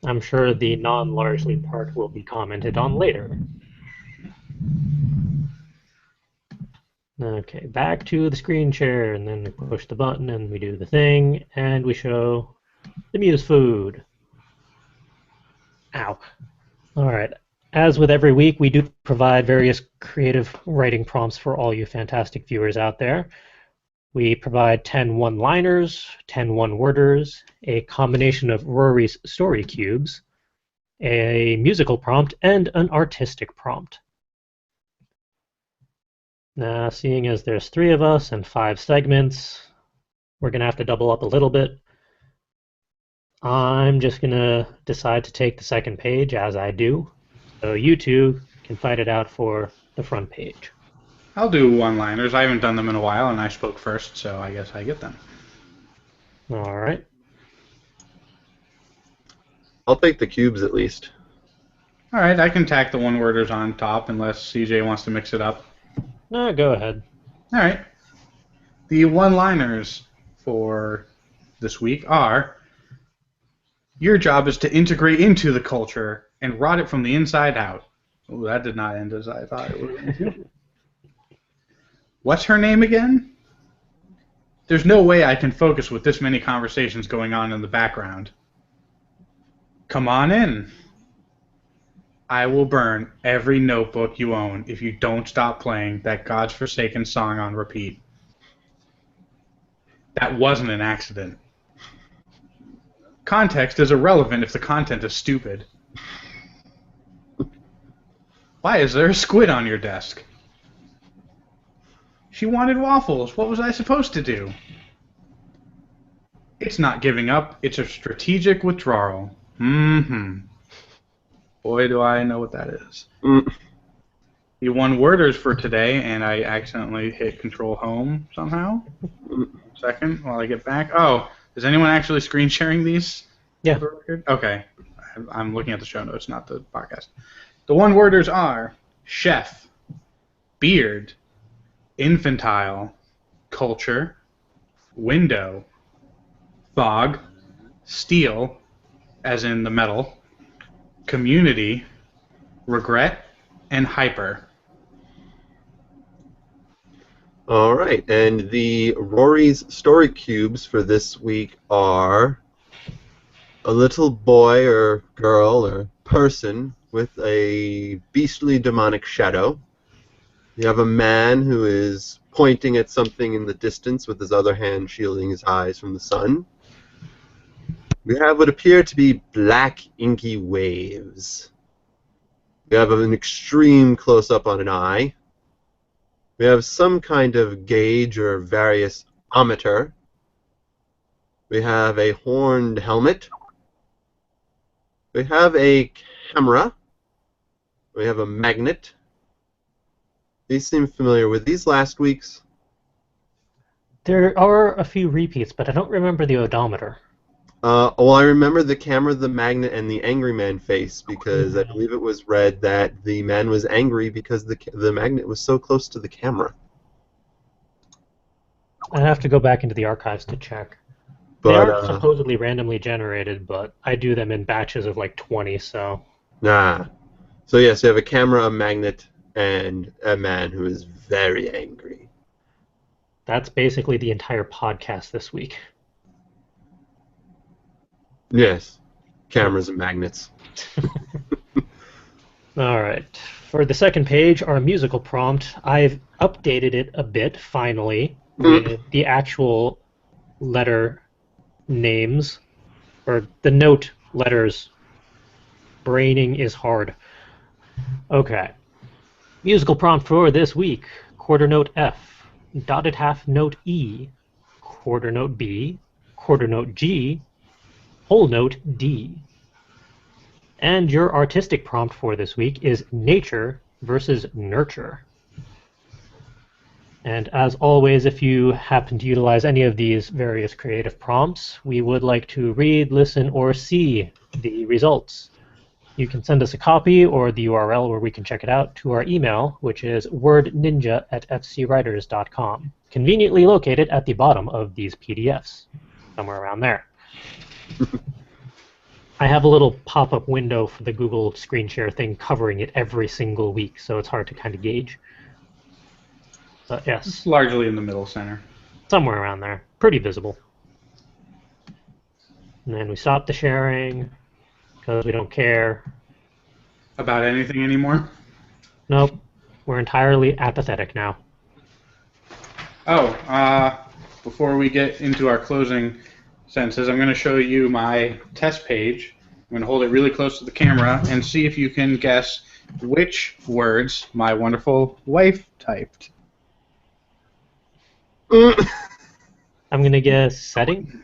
I'm sure the non-largely part will be commented on later. Okay, back to the screen share, and then we push the button, and we do the thing, and we show the Muse food. Ow. Alright, as with every week, we do provide various creative writing prompts for all you fantastic viewers out there. We provide 10 one-liners, 10 one-worders, a combination of Rory's story cubes, a musical prompt, and an artistic prompt. Now, seeing as there's 3 of us and 5 segments, we're going to have to double up a little bit. I'm just going to decide to take the second page as I do, so you two can fight it out for the front page. I'll do one-liners. I haven't done them in a while, and I spoke first, so I guess I get them. All right. I'll take the cubes at least. All right, I can tack the one-worders on top unless CJ wants to mix it up. No, go ahead. All right. The one-liners for this week are: your job is to integrate into the culture and rot it from the inside out. Oh, that did not end as I thought it was going to. What's her name again? There's no way I can focus with this many conversations going on in the background. Come on in. I will burn every notebook you own if you don't stop playing that God's Forsaken song on repeat. That wasn't an accident. Context is irrelevant if the content is stupid. Why is there a squid on your desk? She wanted waffles. What was I supposed to do? It's not giving up. It's a strategic withdrawal. Mm-hmm. Boy, do I know what that is. The one-worders for today, and I accidentally hit Control-Home somehow. Second, while I get back. Oh, is anyone actually screen sharing these? Yeah. Okay. I'm looking at the show notes, not the podcast. The one-worders are chef, beard, infantile, culture, window, fog, steel, as in the metal, community, regret, and hyper. All right, and the Rory's story cubes for this week are a little boy or girl or person with a beastly demonic shadow. You have a man who is pointing at something in the distance with his other hand shielding his eyes from the sun. We have what appear to be black inky waves. We have an extreme close-up on an eye. We have some kind of gauge or variometer. We have a horned helmet. We have a camera. We have a magnet. These seem familiar. With these last week's? There are a few repeats, but I don't remember the odometer. Well, I remember the camera, the magnet, and the angry man face, because I believe it was read that the man was angry because the magnet was so close to the camera. I have to go back into the archives to check. They are supposedly randomly generated, but I do them in batches of like 20, so... Nah. So yes, you have a camera, a magnet, and a man who is very angry. That's basically the entire podcast this week. Yes. Cameras and magnets. All right. For the second page, our musical prompt, I've updated it a bit, finally, with the actual letter names, or the note letters. Braining is hard. Okay. Musical prompt for this week: quarter note F, dotted half note E, quarter note B, quarter note G, whole note D. And your artistic prompt for this week is nature versus nurture. And as always, if you happen to utilize any of these various creative prompts, we would like to read, listen, or see the results. You can send us a copy or the URL where we can check it out to our email, which is wordninja@fcwriters.com, conveniently located at the bottom of these PDFs, somewhere around there. I have a little pop-up window for the Google screen share thing covering it every single week, so it's hard to kind of gauge. But yes. It's largely in the middle center. Somewhere around there. Pretty visible. And then we stop the sharing because we don't care. about anything anymore? Nope. We're entirely apathetic now. Oh, before we get into our closing sentences, I'm going to show you my test page. I'm going to hold it really close to the camera and see if you can guess which words my wonderful wife typed. I'm going to guess setting.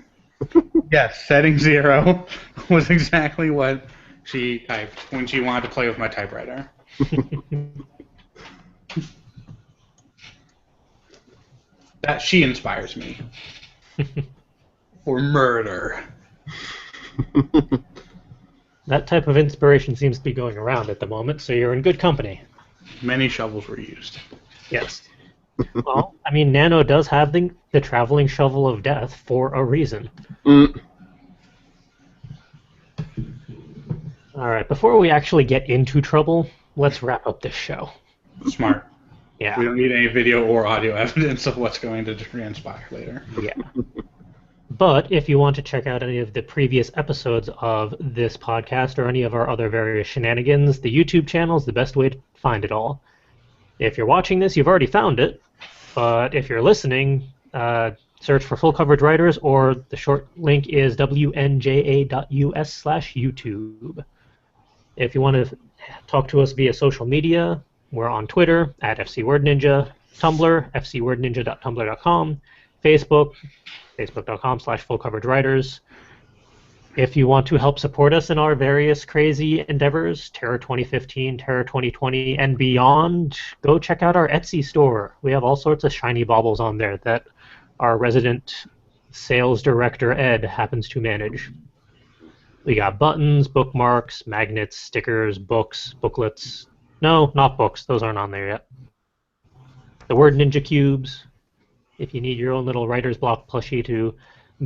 Yes, setting 0 was exactly what she typed when she wanted to play with my typewriter. That she inspires me. For murder. That type of inspiration seems to be going around at the moment, so you're in good company. Many shovels were used. Yes. Well, I mean, Nano does have the traveling shovel of death for a reason. All right, before we actually get into trouble, let's wrap up this show. Smart. Yeah. We don't need any video or audio evidence of what's going to transpire later. Yeah. But if you want to check out any of the previous episodes of this podcast or any of our other various shenanigans, the YouTube channel is the best way to find it all. If you're watching this, you've already found it. But if you're listening, search for Full Coverage Writers, or the short link is wnja.us/YouTube. If you want to talk to us via social media, we're on Twitter at FCWordNinja, Tumblr, fcwordninja.tumblr.com, Facebook, facebook.com/fullcoveragewriters. If you want to help support us in our various crazy endeavors, Terror 2015, Terror 2020, and beyond, go check out our Etsy store. We have all sorts of shiny baubles on there that our resident sales director, Ed, happens to manage. We got buttons, bookmarks, magnets, stickers, books, booklets. No, not books. Those aren't on there yet. The Word Ninja cubes. If you need your own little writer's block plushie to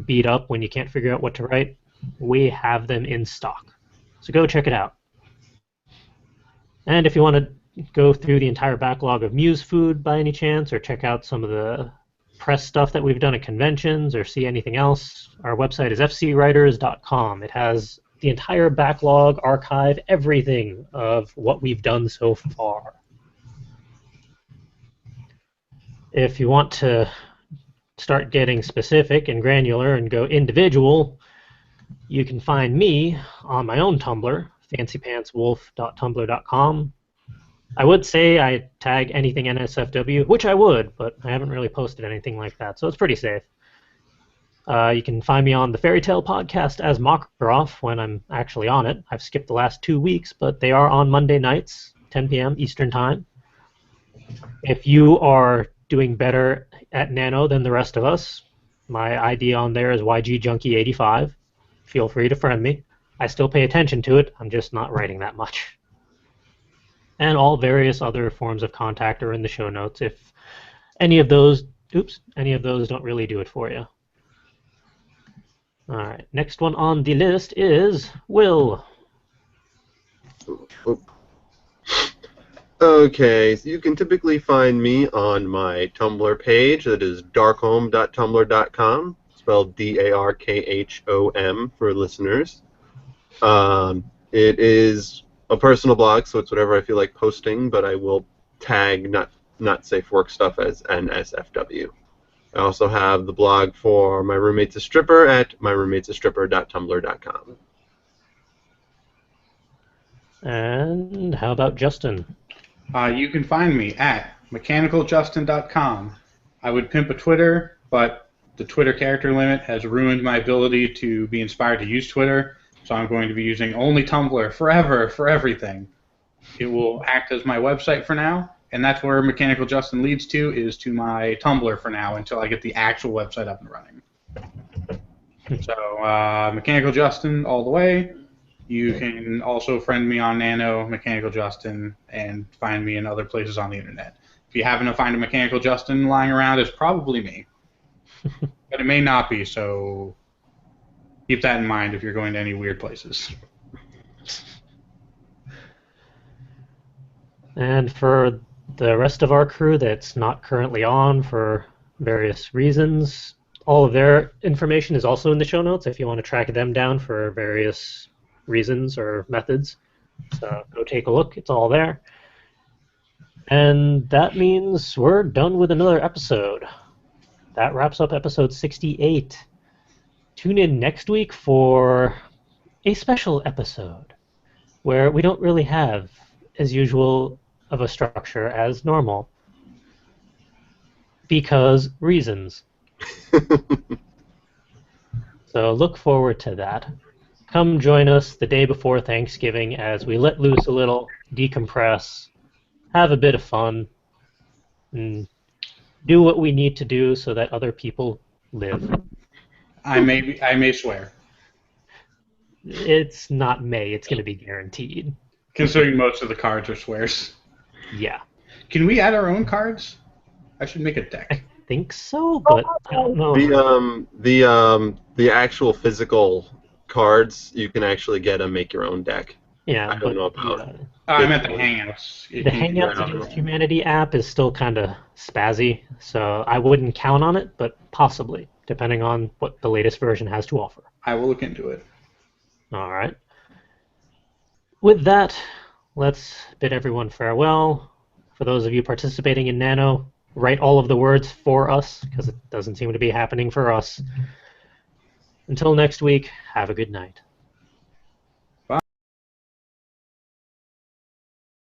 beat up when you can't figure out what to write, we have them in stock. So go check it out. And if you want to go through the entire backlog of Muse food by any chance, or check out some of the press stuff that we've done at conventions, or see anything else, our website is fcwriters.com. It has the entire backlog, archive, everything of what we've done so far. If you want to start getting specific and granular and go individual, you can find me on my own Tumblr, fancypantswolf.tumblr.com. I would say I tag anything NSFW, which I would, but I haven't really posted anything like that, so it's pretty safe. You can find me on the Fairy Tale podcast as Mockeroff when I'm actually on it. I've skipped the last 2 weeks, but they are on Monday nights, 10 p.m. Eastern Time. If you are doing better at Nano than the rest of us, my ID on there is YGJunkie85. Feel free to friend me. I still pay attention to it. I'm just not writing that much. And all various other forms of contact are in the show notes if any of those don't really do it for you. All right, next one on the list is Will. Okay, so you can typically find me on my Tumblr page. That is darkhome.tumblr.com, spelled DARKHOM for listeners. It is a personal blog, so it's whatever I feel like posting, but I will tag not safe work stuff as NSFW. I also have the blog for My Roommate's a Stripper at myroommatesastripper.tumblr.com. And how about Justin? You can find me at mechanicaljustin.com. I would pimp a Twitter, but the Twitter character limit has ruined my ability to be inspired to use Twitter, so I'm going to be using only Tumblr forever for everything. It will act as my website for now, and that's where Mechanical Justin leads to, is to my Tumblr for now until I get the actual website up and running. So, Mechanical Justin all the way. You can also friend me on Nano, Mechanical Justin, and find me in other places on the internet. If you happen to find a Mechanical Justin lying around, it's probably me. But it may not be, so keep that in mind if you're going to any weird places. And for the rest of our crew that's not currently on for various reasons, all of their information is also in the show notes if you want to track them down for various reasons or methods. So go take a look. It's all there. And that means we're done with another episode. That wraps up episode 68. Tune in next week for a special episode where we don't really have as usual of a structure as normal. Because reasons. So look forward to that. Come join us the day before Thanksgiving as we let loose a little, decompress, have a bit of fun, and do what we need to do so that other people live. I may swear. It's not May, it's going to be guaranteed. Considering most of the cards are swears. Yeah. Can we add our own cards? I should make a deck. I think so, but I don't know. The actual physical cards, you can actually get them, make your own deck. Yeah, I don't know about. I meant the Hangouts. The Hangouts Against Humanity app is still kind of spazzy, so I wouldn't count on it, but possibly, depending on what the latest version has to offer. I will look into it. All right. With that, let's bid everyone farewell. For those of you participating in Nano, write all of the words for us, because it doesn't seem to be happening for us. Until next week, have a good night.